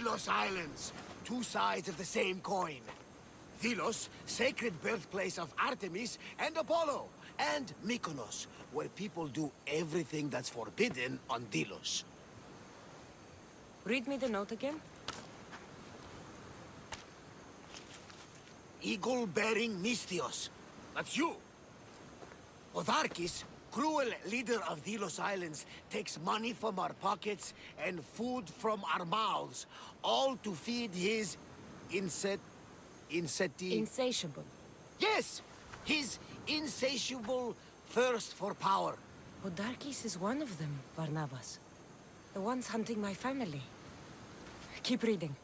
Delos Islands, two sides of the same coin. Delos, sacred birthplace of Artemis and Apollo, and Mykonos, where people do everything that's forbidden on Delos. Read me the note again. Eagle-bearing Misthios. That's you. Otharkis, cruel leader of Delos Islands, takes money from our pockets and food from our mouths, all to feed his Insatiable. Yes! His insatiable thirst for power. Odarkis is one of them, Varnavas. The ones hunting my family. Keep reading.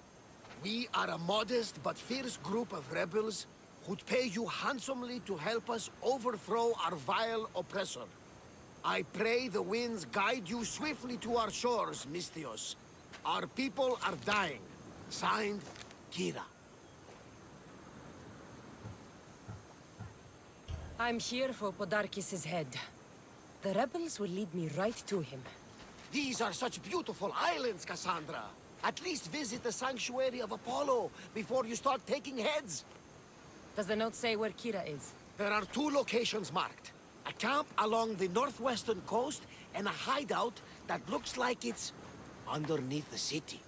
We are a modest but fierce group of rebels who'd pay you handsomely to help us overthrow our vile oppressor. I pray the winds guide you swiftly to our shores, Misthios. Our people are dying. Signed, Kira. I'm here for Podarkis' head. The rebels will lead me right to him. These are such beautiful islands, Cassandra. At least visit the sanctuary of Apollo before you start taking heads. Does the note say where Kira is? There are two locations marked. A camp along the northwestern coast and a hideout that looks like it's underneath the city.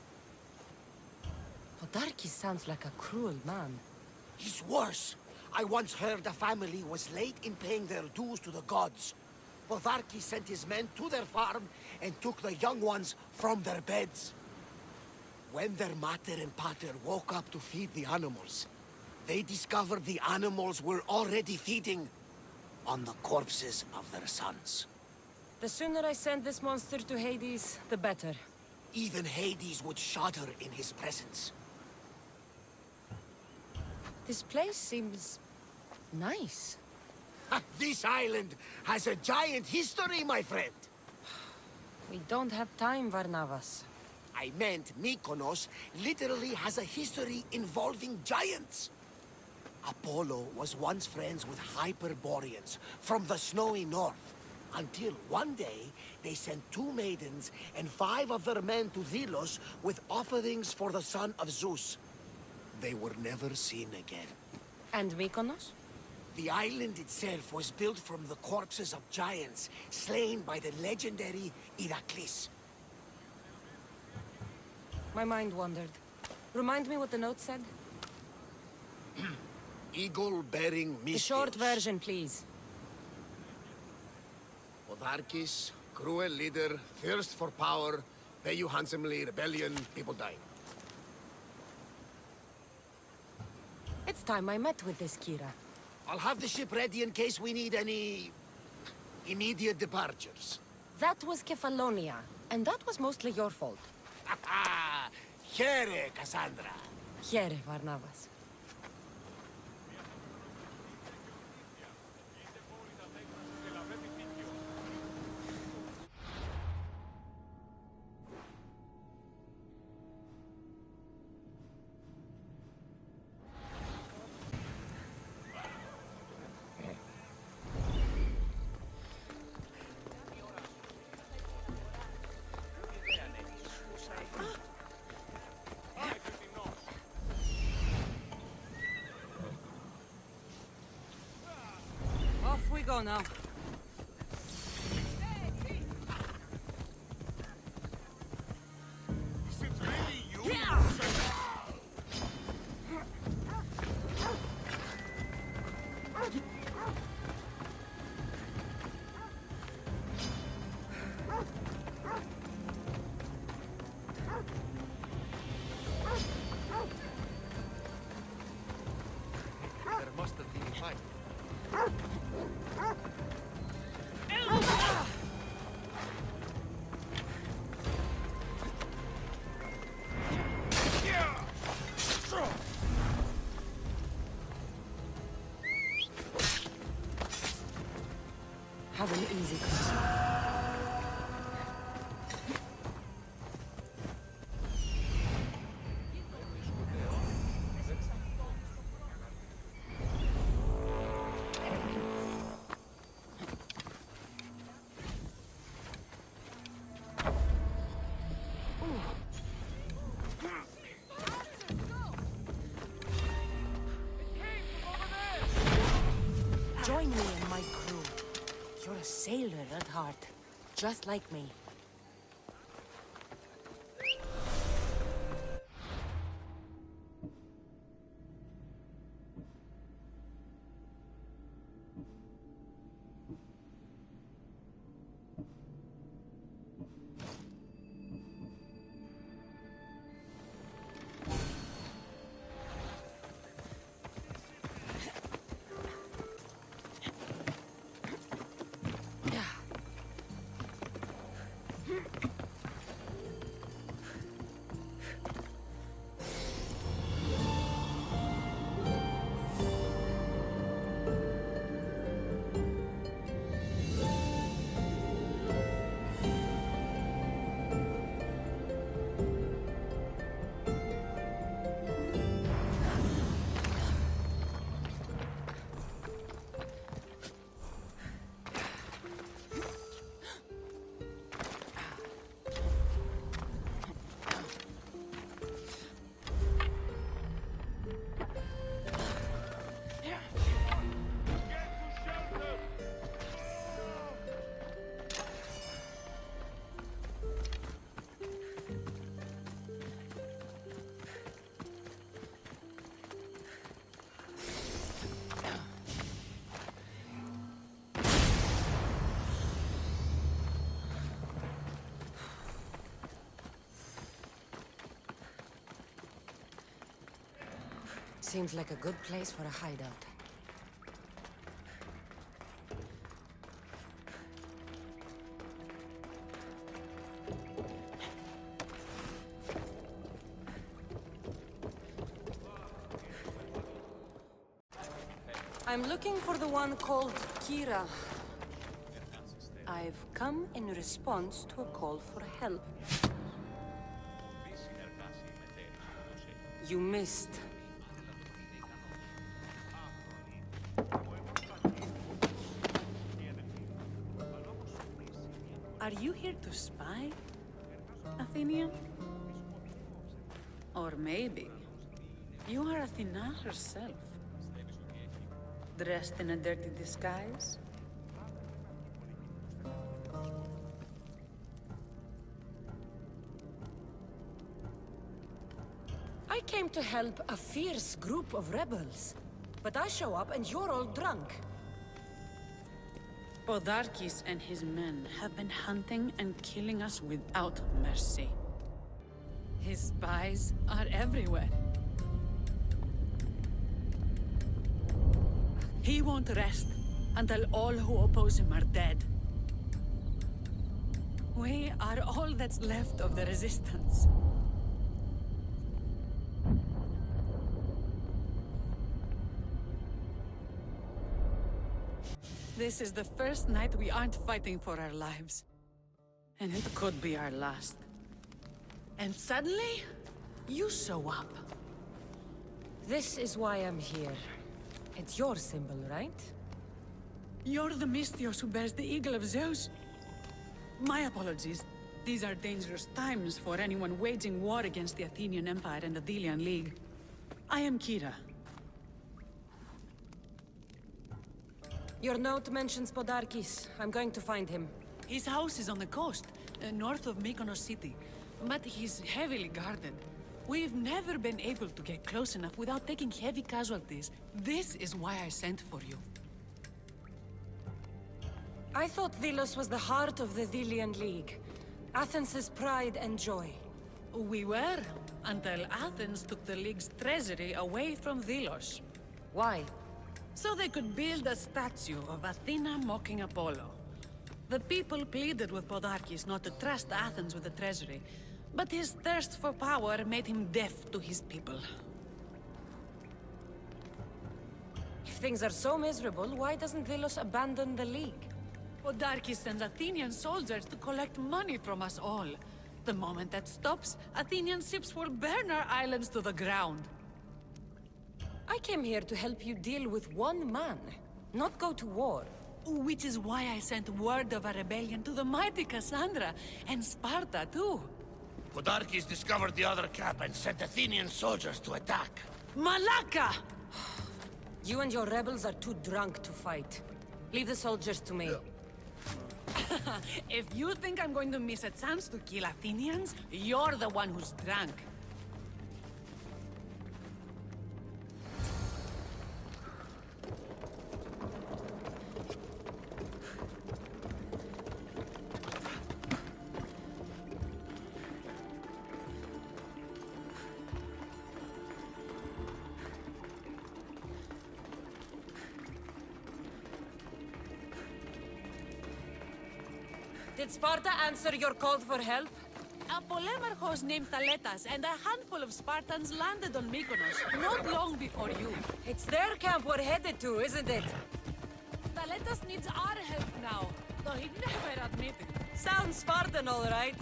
Podarkis sounds like a cruel man. He's worse. I once heard a family was late in paying their dues to the gods. Podarkis sent his men to their farm and took the young ones from their beds. When their mater and pater woke up to feed the animals, they discovered the animals were already feeding on the corpses of their sons. The sooner I send this monster to Hades, the better. Even Hades would shudder in his presence. This place seems nice. This island has a giant history, my friend. We don't have time, Varnavas. I meant Mykonos literally has a history involving giants. Apollo was once friends with Hyperboreans from the snowy north, until one day they sent 2 maidens and 5 of their men to Delos with offerings for the son of Zeus. They were never seen again. And Mykonos? The island itself was built from the corpses of giants slain by the legendary Iraklis. My mind wandered. Remind me what the note said? Eagle-bearing Misthios. The short version, please. Otharkis, cruel leader, thirst for power, pay you handsomely, rebellion, people dying. It's time I met with this Kira. I'll have the ship ready in case we need any immediate departures. That was Kefalonia, and that was mostly your fault. Here, Cassandra. Here, Varnavas. Off we go now. There must have been a fight. Have an easy crossing. Join me and my crew. You're a sailor at heart, just like me. Seems like a good place for a hideout. I'm looking for the one called Kira. I've come in response to a call for help. You missed. Are you here to spy, Athenian? Or maybe you are Athena herself, dressed in a dirty disguise? I came to help a fierce group of rebels. But I show up and you're all drunk. Podarkis and his men have been hunting and killing us without mercy. His spies are everywhere. He won't rest until all who oppose him are dead. We are all that's left of the resistance. This is the first night we aren't fighting for our lives. And it could be our last. And suddenly, you show up. This is why I'm here. It's your symbol, right? You're the Mystios who bears the eagle of Zeus. My apologies. These are dangerous times for anyone waging war against the Athenian Empire and the Delian League. I am Kira. Your note mentions Podarkis. I'm going to find him. His house is on the coast, north of Mykonos city. But he's heavily guarded. We've never been able to get close enough without taking heavy casualties. This is why I sent for you. I thought Delos was the heart of the Delian League. Athens' pride and joy. We were, until Athens took the League's treasury away from Delos. Why? So they could build a statue of Athena mocking Apollo. The people pleaded with Podarkis not to trust Athens with the treasury, but his thirst for power made him deaf to his people. If things are so miserable, why doesn't Delos abandon the League? Podarkis sends Athenian soldiers to collect money from us all. The moment that stops, Athenian ships will burn our islands to the ground. I came here to help you deal with one man, not go to war. Which is why I sent word of a rebellion to the mighty Cassandra, and Sparta too. Podarkis discovered the other camp and sent Athenian soldiers to attack. Malaka! You and your rebels are too drunk to fight. Leave the soldiers to me. If you think I'm going to miss a chance to kill Athenians, you're the one who's drunk. Did Sparta answer your call for help? A polemarchos named Thaletas and a handful of Spartans landed on Mykonos not long before you. It's their camp we're headed to, isn't it? Thaletas needs our help now, though he'd never admit it. Sounds Spartan, all right.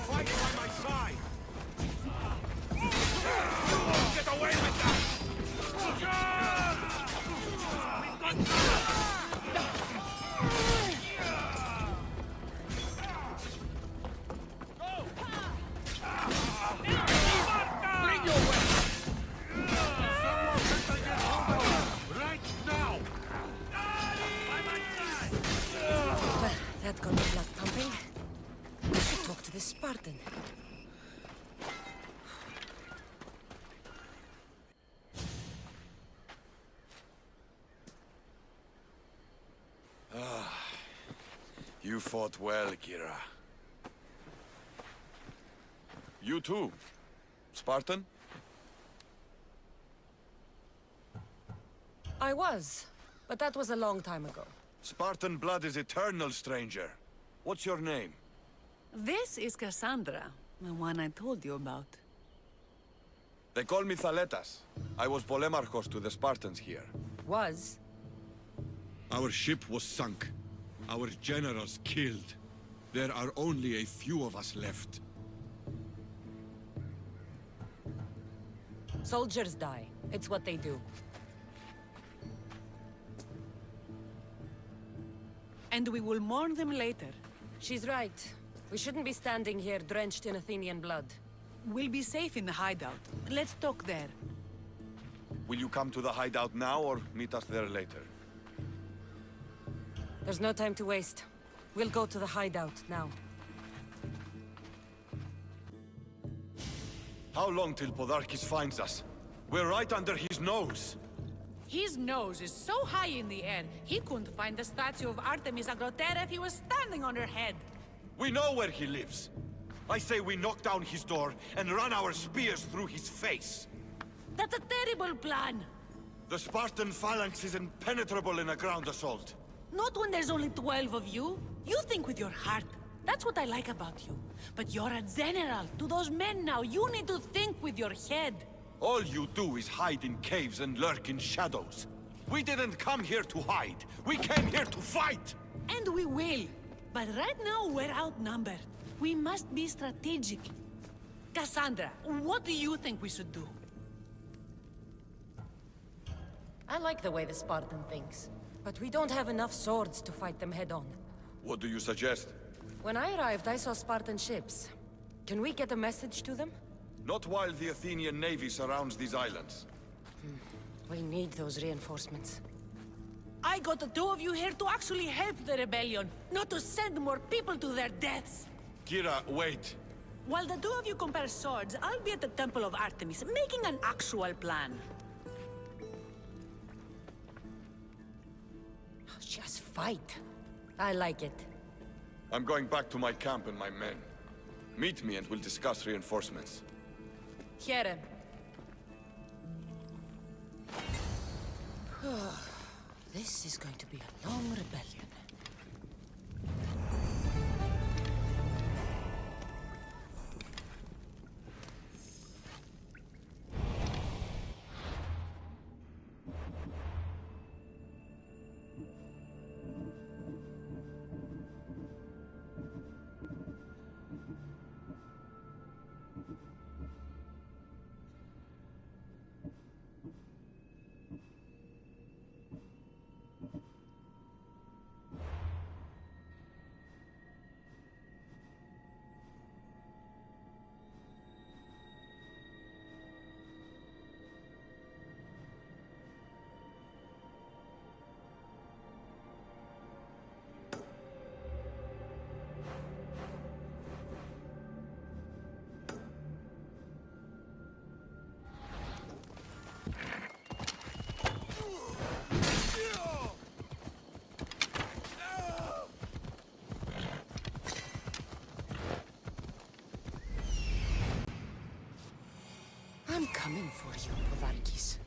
Fight by my side! Get away with that! Bring your weapon! Right now! Well, that got the blood pumping. We should talk to this Spartan. You fought well, Kira. You too, Spartan? I was, but that was a long time ago. Spartan blood is eternal, stranger. What's your name? This is Cassandra, the one I told you about. They call me Thaletas. I was polemarchos to the Spartans here. Was? Our ship was sunk. Our generals killed. There are only a few of us left. Soldiers die. It's what they do. And we will mourn them later. She's right. We shouldn't be standing here drenched in Athenian blood. We'll be safe in the hideout. Let's talk there. Will you come to the hideout now or meet us there later? There's no time to waste. We'll go to the hideout now. How long till Podarkis finds us? We're right under his nose. His nose is so high in the air, he couldn't find the statue of Artemis Agrotera if he was standing on her head. We know where he lives. I say we knock down his door and run our spears through his face. That's a terrible plan. The Spartan phalanx is impenetrable in a ground assault. Not when there's only 12 of you. You think with your heart. That's what I like about you. But you're a general. To those men now, you need to think with your head. All you do is hide in caves and lurk in shadows. We didn't come here to hide. We came here to fight! And we will. But right now, we're outnumbered. We must be strategic. Cassandra, what do you think we should do? I like the way the Spartan thinks. But we don't have enough swords to fight them head-on. What do you suggest? When I arrived, I saw Spartan ships. Can we get a message to them? Not while the Athenian navy surrounds these islands. We need those reinforcements. I got the two of you here to actually help the rebellion, not to send more people to their deaths. Kira, wait. While the two of you compare swords, I'll be at the Temple of Artemis, making an actual plan. Just fight. I like it. I'm going back to my camp and my men. Meet me and we'll discuss reinforcements. Here. This is going to be a long rebellion. coming for you, Podarkis.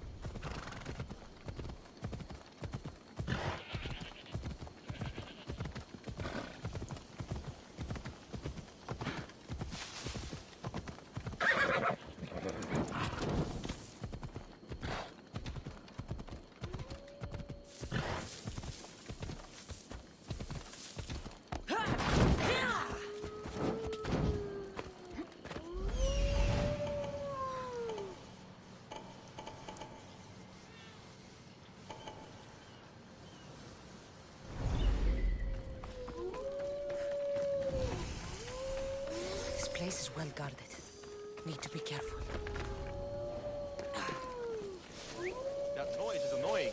This place is well guarded. Need to be careful. That noise is annoying.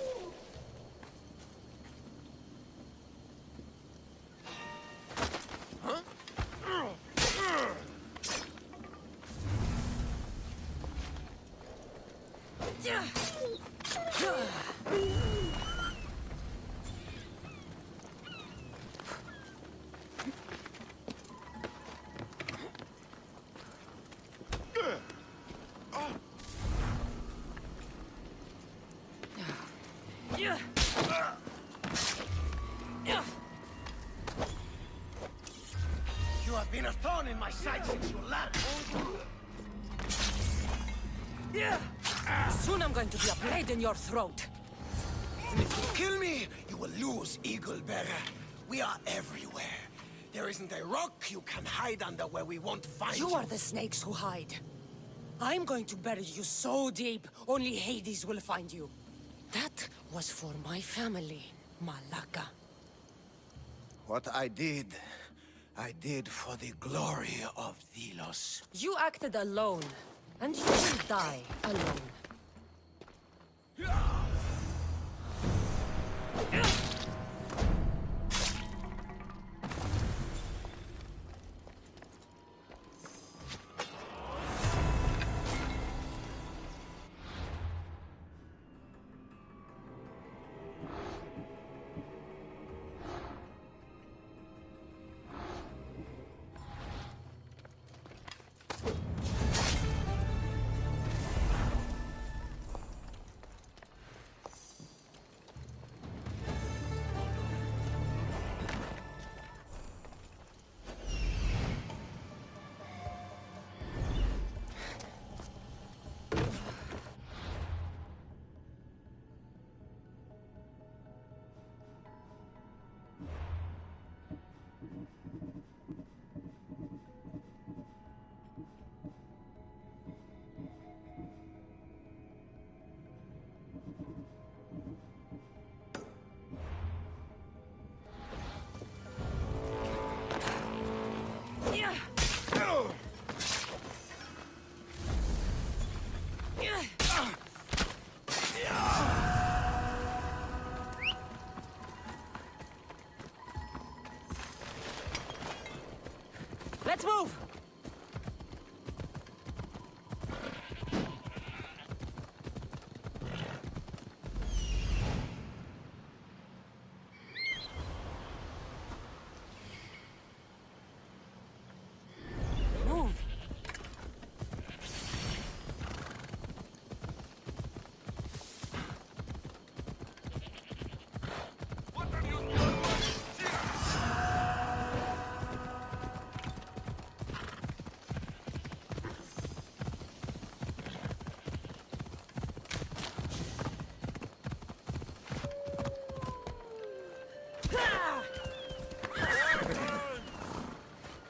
You have been a thorn in my side since you landed. Soon I'm going to be a blade in your throat. And if you kill me, you will lose, Eagle Bearer. We are everywhere. There isn't a rock you can hide under where we won't find you. You are the snakes who hide. I'm going to bury you so deep, only Hades will find you. That was for my family, Malaka. What I did for the glory of Delos. You acted alone, and you will die alone. Let's move! Move!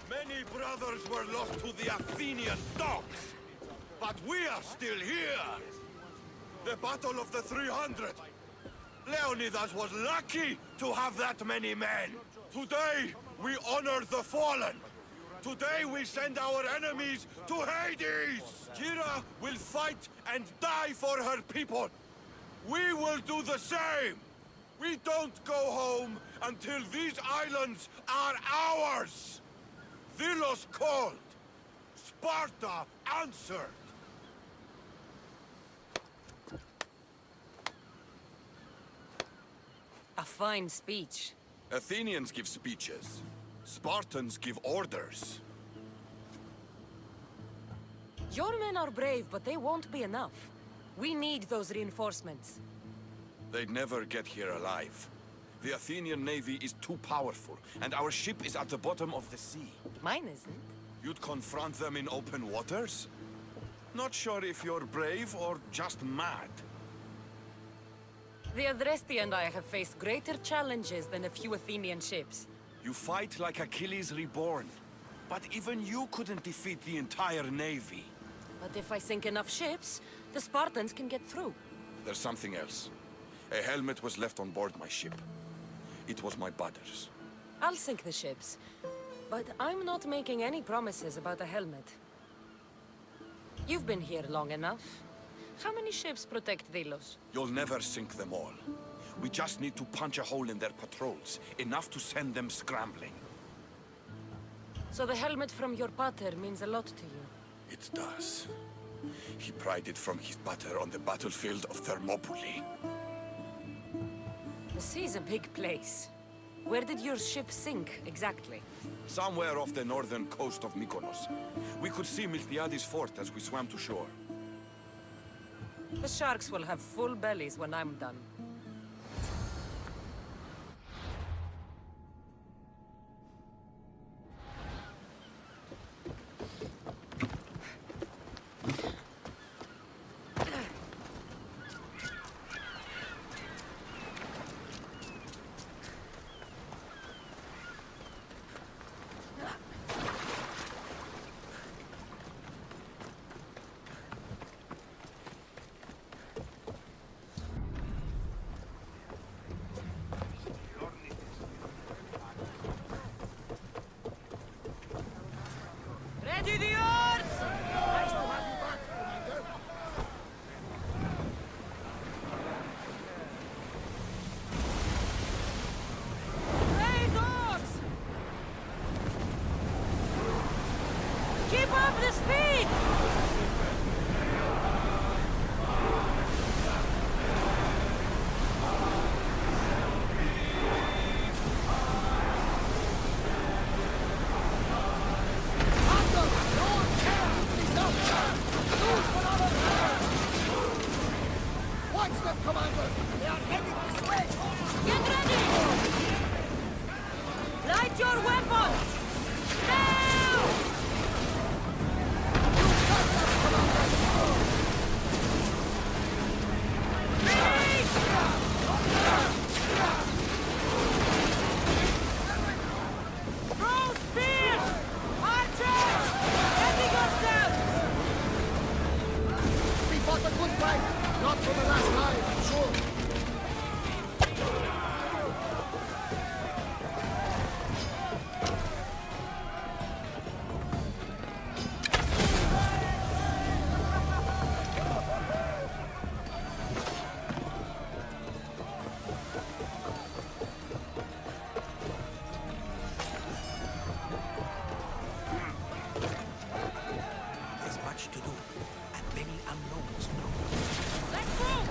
Many brothers were lost to the Athenian dogs, but we are still here. The Battle of the 300. Leonidas was lucky to have that many men. Today, we honor the fallen. Today, we send our enemies to Hades. Kira will fight and die for her people. We will do the same. We don't go home until these islands are ours. Delos called. Sparta answered. A fine speech. Athenians give speeches. Spartans give orders. Your men are brave, but they won't be enough. We need those reinforcements. They'd never get here alive. The Athenian navy is too powerful, and our ship is at the bottom of the sea. Mine isn't. You'd confront them in open waters? Not sure if you're brave or just mad. The Adresti and I have faced greater challenges than a few Athenian ships. You fight like Achilles reborn. But even you couldn't defeat the entire navy. But if I sink enough ships, the Spartans can get through. There's something else. A helmet was left on board my ship. It was my brother's. I'll sink the ships. But I'm not making any promises about a helmet. You've been here long enough. How many ships protect Delos? You'll never sink them all. We just need to punch a hole in their patrols, enough to send them scrambling. So the helmet from your pater means a lot to you? It does. He pried it from his pater on the battlefield of Thermopylae. The sea's a big place. Where did your ship sink, exactly? Somewhere off the northern coast of Mykonos. We could see Miltiades fort as we swam to shore. The sharks will have full bellies when I'm done. Ready the oars! Nice to have you back, Commander. Raise oars! Keep up the speed! Watch them, Commander! They are heading this way! Get ready! Light your weapons! Now! Release! Throw spears! Archers! Ready yourselves! We fought a good fight! Not for the last time, I'm sure! There's much to do, and many unknowns now. Let's move!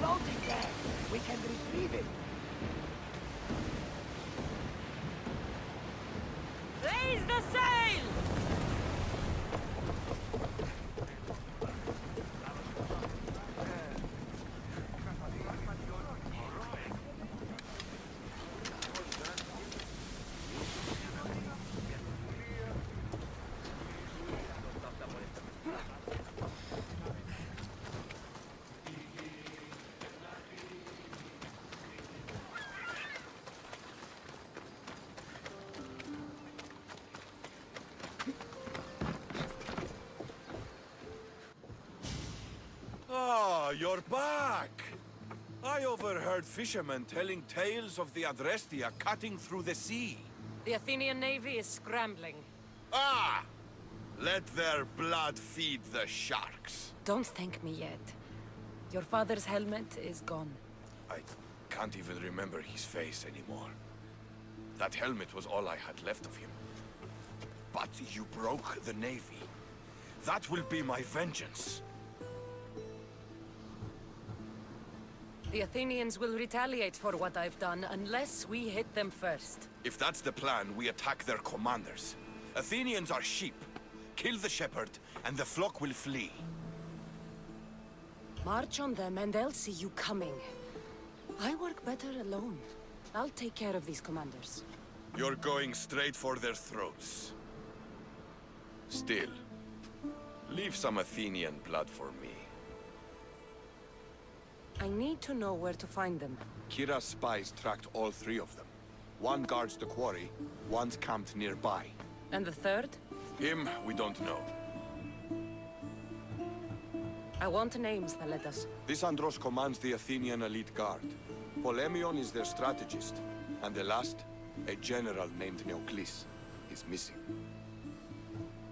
floating there. We can retrieve it. Raise the sail! Ah, you're back! I overheard fishermen telling tales of the Adrestia cutting through the sea. The Athenian navy is scrambling. Ah! Let their blood feed the sharks. Don't thank me yet. Your father's helmet is gone. I can't even remember his face anymore. That helmet was all I had left of him. But you broke the navy. That will be my vengeance. The Athenians will retaliate for what I've done unless we hit them first. If that's the plan, we attack their commanders. Athenians are sheep. Kill the shepherd, and the flock will flee. March on them and they'll see you coming. I work better alone. I'll take care of these commanders. You're going straight for their throats. Still, leave some Athenian blood for me. I need to know where to find them. Kira's spies tracked all three of them. One guards the quarry, one's camped nearby. And the third? Him, we don't know. I want names, Thaletas. This Andros commands the Athenian elite guard. Polemion is their strategist. And the last, a general named Neoclis, is missing.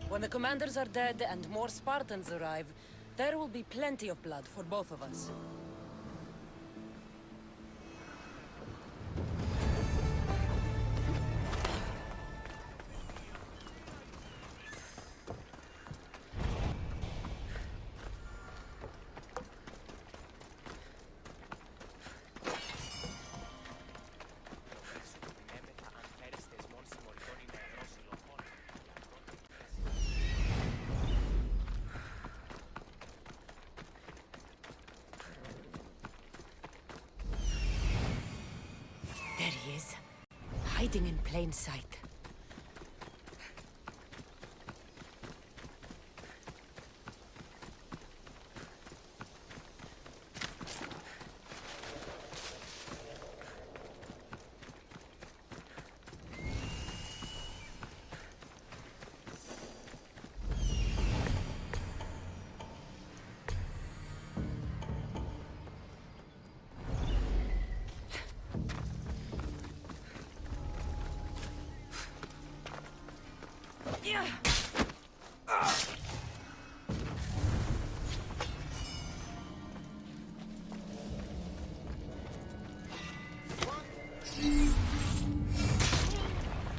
When the commanders are dead and more Spartans arrive, there will be plenty of blood for both of us. There he is, hiding in plain sight.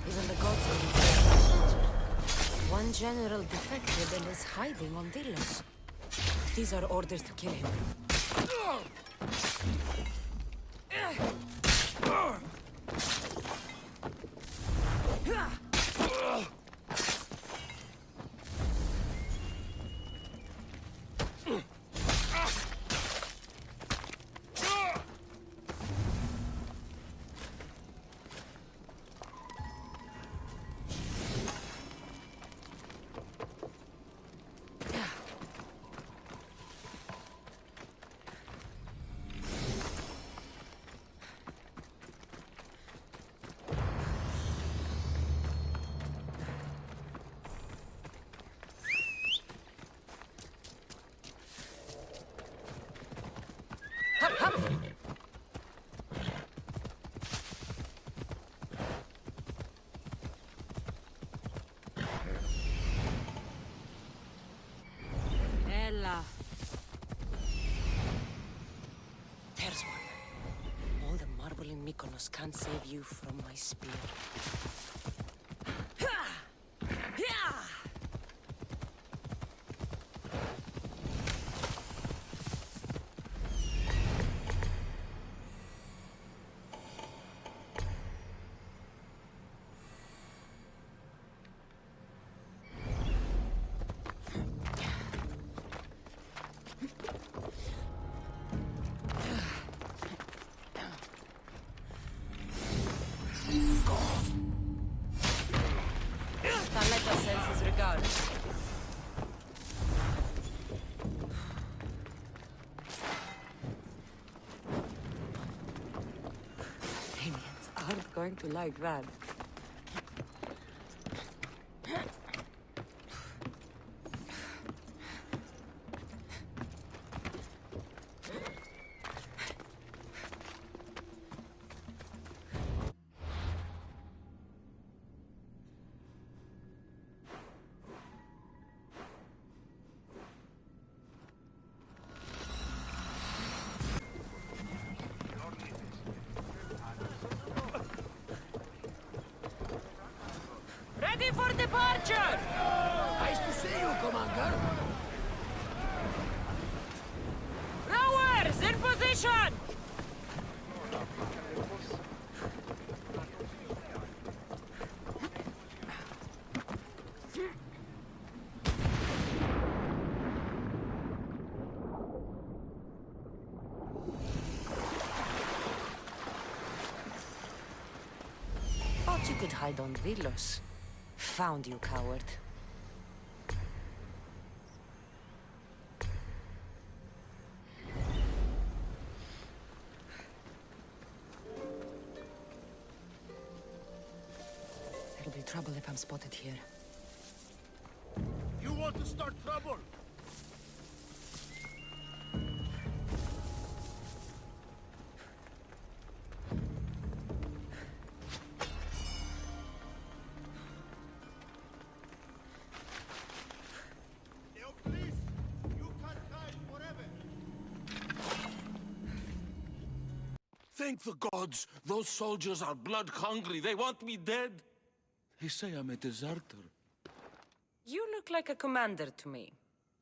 Even the gods couldn't save the soldier. One general defected and is hiding on Delos. These are orders to kill him. Ella. There's one. All the marble in Mykonos can't save you from my spear. going to like that. Ready for departure! Nice to see you, Commander. Rowers, in position! Thought you could hide on Vilos. Found you, coward. There'll be trouble if I'm spotted here. You want to start trouble? Thank the gods! Those soldiers are blood-hungry. They want me dead. They say I'm a deserter. You look like a commander to me.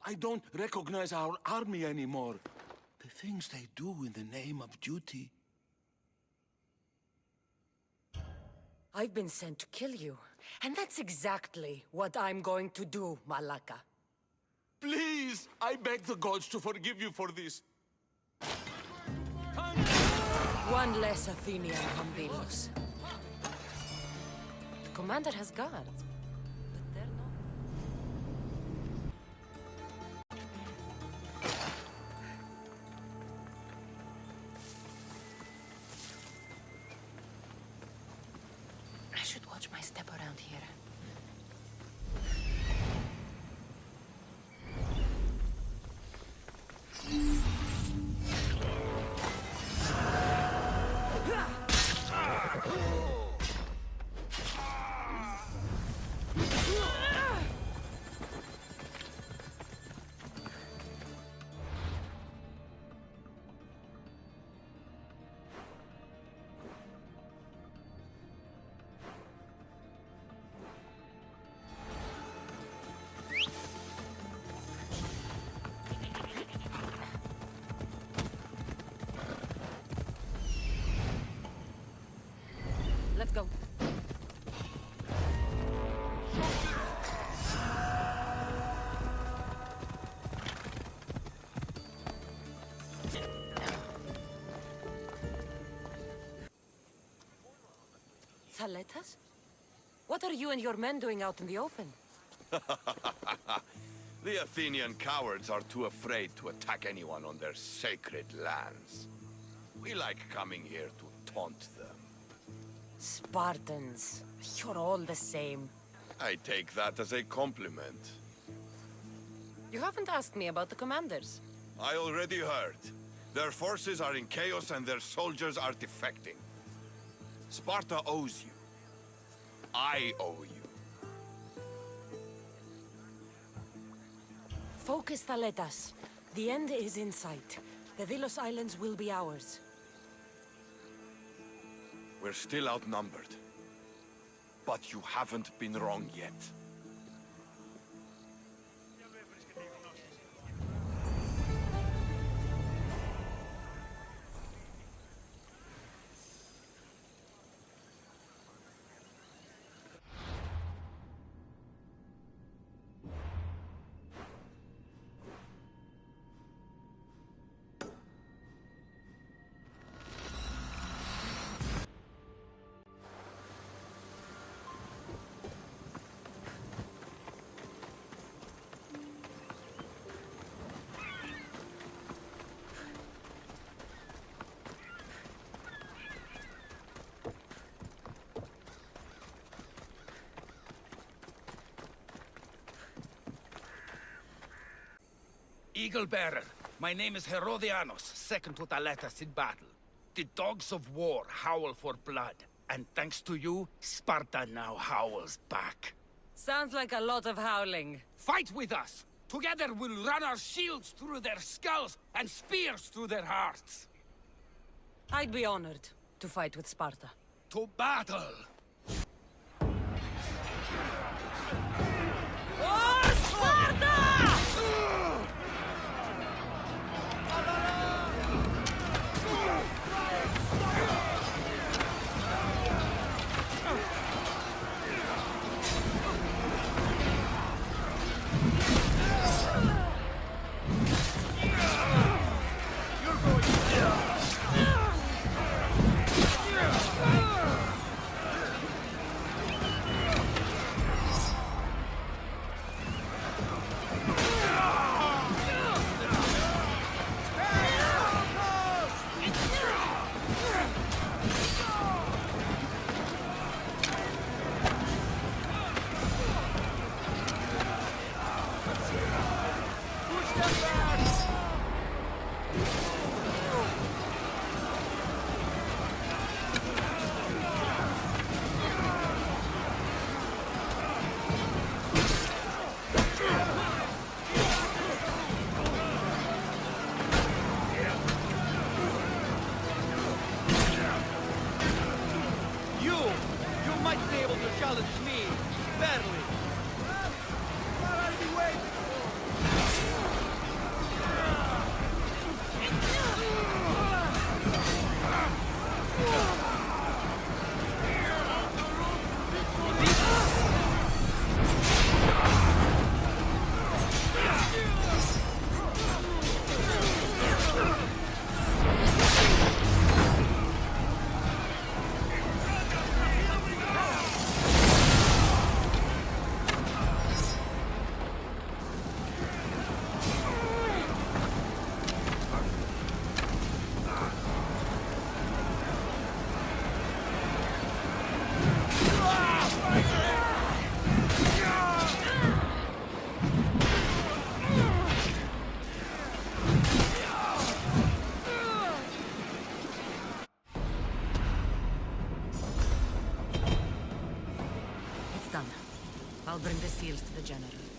I don't recognize our army anymore. The things they do in the name of duty. I've been sent to kill you. And that's exactly what I'm going to do, Malaka. Please! I beg the gods to forgive you for this. One less Athenian on Vilos. The commander has guards, but they're not... I should watch my step around here. Let's go. Saletas? What are you and your men doing out in the open? The Athenian cowards are too afraid to attack anyone on their sacred lands. We like coming here to taunt them. Spartans. You're all the same. I take that as a compliment. You haven't asked me about the commanders. I already heard. Their forces are in chaos and their soldiers are defecting. Sparta owes you. I owe you. Focus, Thaletas. The end is in sight. The Vilos Islands will be ours. We're still outnumbered. But you haven't been wrong yet. Eagle-bearer. My name is Herodianos, second to Thaletas in battle. The dogs of war howl for blood, and thanks to you, Sparta now howls back. Sounds like a lot of howling. Fight with us! Together we'll run our shields through their skulls and spears through their hearts. I'd be honored to fight with Sparta. To battle! Oh, Sparta! You might be able to challenge me badly. What are you waiting for? It's done. I'll bring the seals to the general.